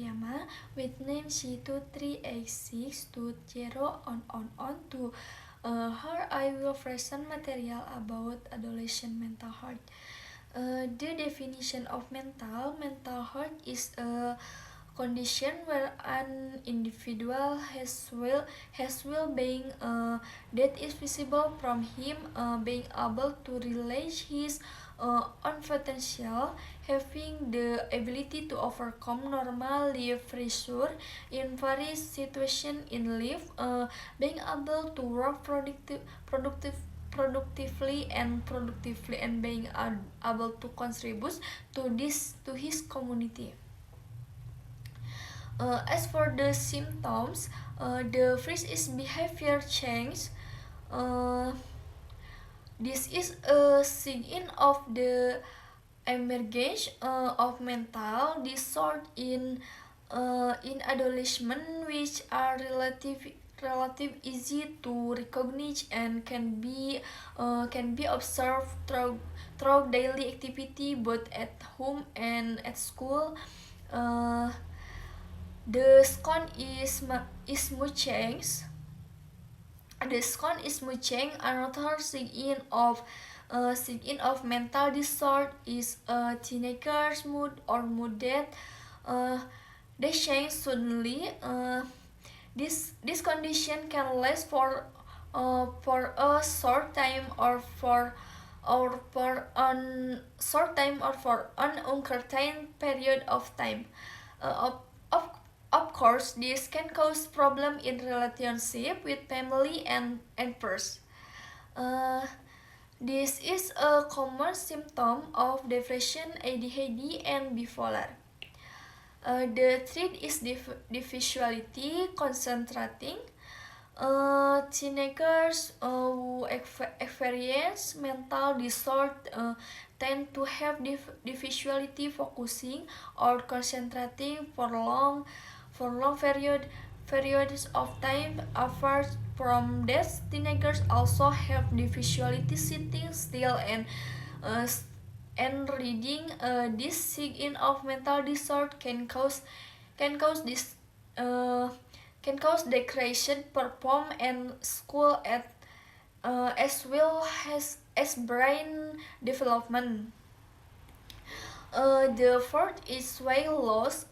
Akiyama with name C238620 on to her I will present material about adolescent mental health. The definition of mental health is a condition where an individual has well being that is visible from him being able to realize his own potential, having the ability to overcome normal life pressure in various situations in life, being able to work productively and being able to contribute to his community. As for the symptoms, the first is behavior change. Uh, this is a sign of the emergence of mental disorder in adolescents, which are relative easy to recognize and can be observed through daily activity both at home and at school. Uh, the scone is mood change. The scone is mood change. Another sign of mental disorder is a teenager's mood or mood that uh, they change suddenly. This condition can last for a short time or for an uncertain period of time. Uh, of, of of course, this can cause problem in relationship with family and peers. Uh, this is a common symptom of depression, ADHD, and bipolar. The threat is difficulty concentrating. Teenagers who experience mental disorder tend to have difficulty focusing or concentrating for long periods of time. Apart from this, teenagers also have difficulty sitting still uh, and reading. This sign of mental disorder can cause this uh, can cause decreased perform and school as well as brain development. The fourth is weight loss.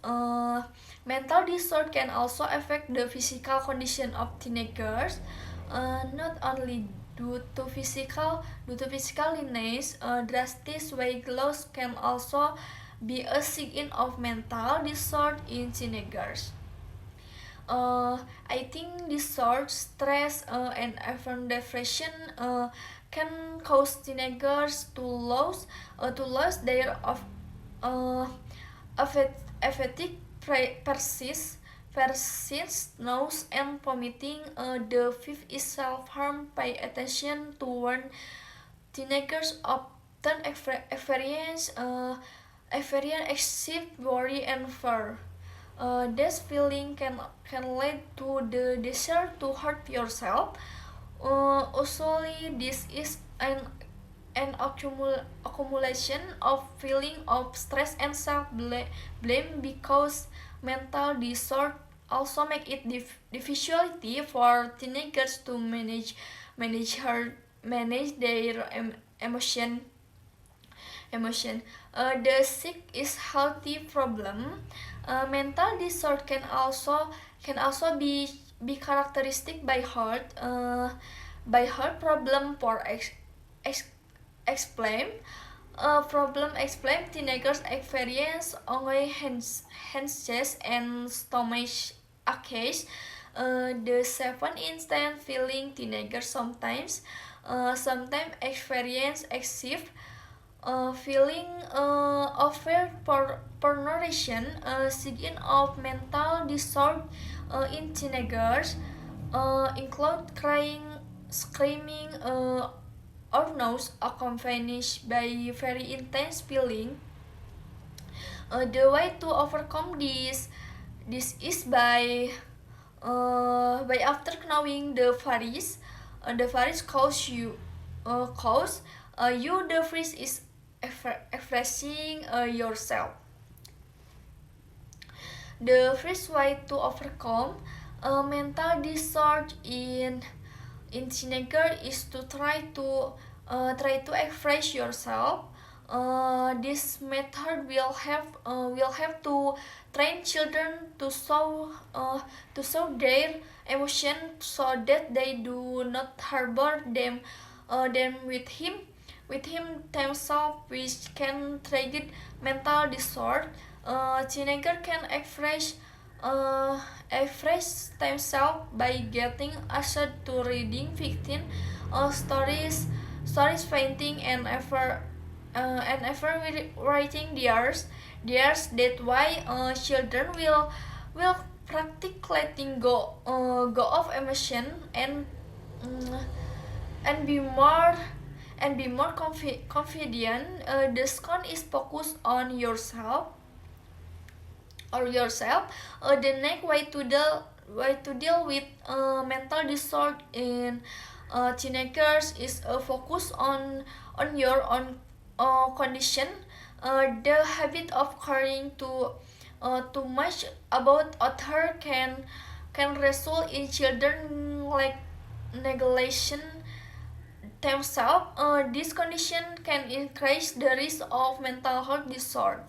Mental disorder can also affect the physical condition of teenagers, not only due to physical illness. Drastic weight loss can also be a sign of mental disorder in teenagers. I think disorder, stress, and even depression can cause teenagers to lose their uh, affective persist nose and vomiting. The fifth is self-harm. Pay attention to when teenagers often experience excessive worry and fear. This feeling can lead to the desire to hurt yourself. Usually, this is an accumulation of feeling of stress and self blame because mental disorder also make it difficulty for teenagers to manage their emotion. The sick is healthy problem. Mental disorder can also be characteristic by heart problem for explain. Problem explain teenagers experience only chest and stomach aches. The seven instant feeling teenagers sometimes experience excessive feeling of fear for nourishment. Sign of mental disorder in teenagers include crying, screaming, or nausea accompanied by very intense feeling. The way to overcome this is by after knowing the virus cause you the freeze is expressing yourself. The first way to overcome a mental disorder in teenager is to try to express yourself. This method will have to train children to show their emotion so that they do not harbor them with him themselves, which can trigger mental disorder. Teenager can express themselves by getting used to reading fiction, stories, painting, and ever writing theirs. That why children will practice letting go of emotion mm, and be more confident. The scone is focused on yourself. The next way to deal with mental disorder in teenagers is focus on your own condition. The habit of caring too much about other can result in children like neglection themselves. This condition can increase the risk of mental health disorder.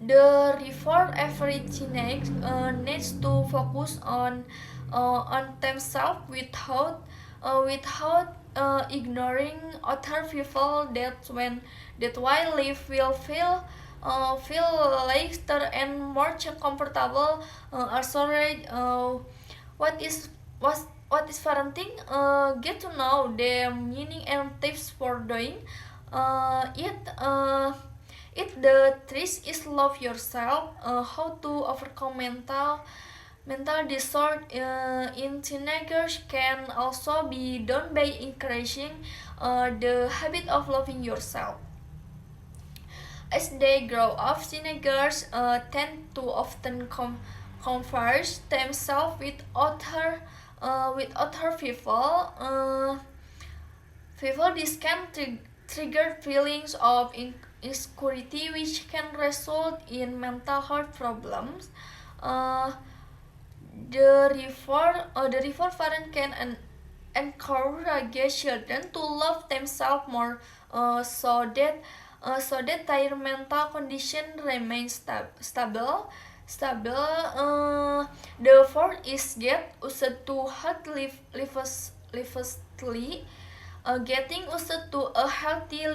Therefore, every teenager needs to focus on themselves without ignoring other people. That why life will feel lighter and more comfortable. Also, read what is parenting. Get to know the meaning and tips for doing it. The trick is love yourself. How to overcome mental disorder in teenagers can also be done by encouraging the habit of loving yourself. As they grow up, teenagers tend to often compare themselves with other people. This can trigger feelings of insecurity, which can result in mental health problems. Uh, the reform parent can encourage children to love themselves more, so that their mental condition remains stable. The fourth is get used to health lively. Getting used to a healthy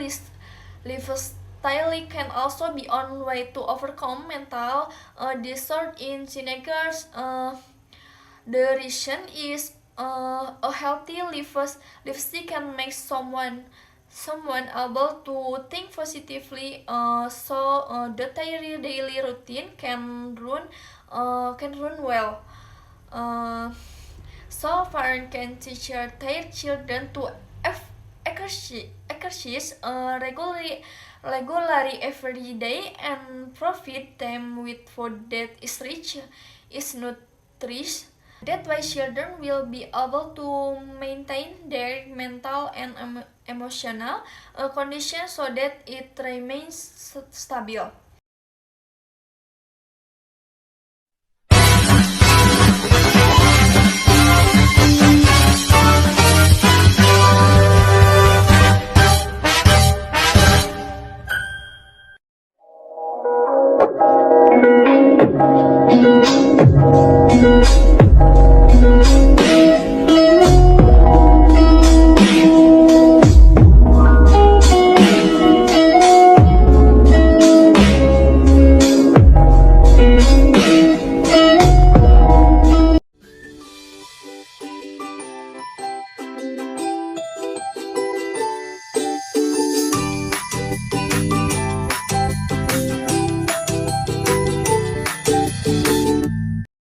lifestyle can also be one way to overcome mental disorder in teenagers. The reason is a healthy lifestyle can make someone able to think positively. The daily routine can run well. Uh, so parents can teach their children to exercise regularly every day and provide them with food that is rich, is nutritious. That way, children will be able to maintain their mental and emotional condition so that it remains stable.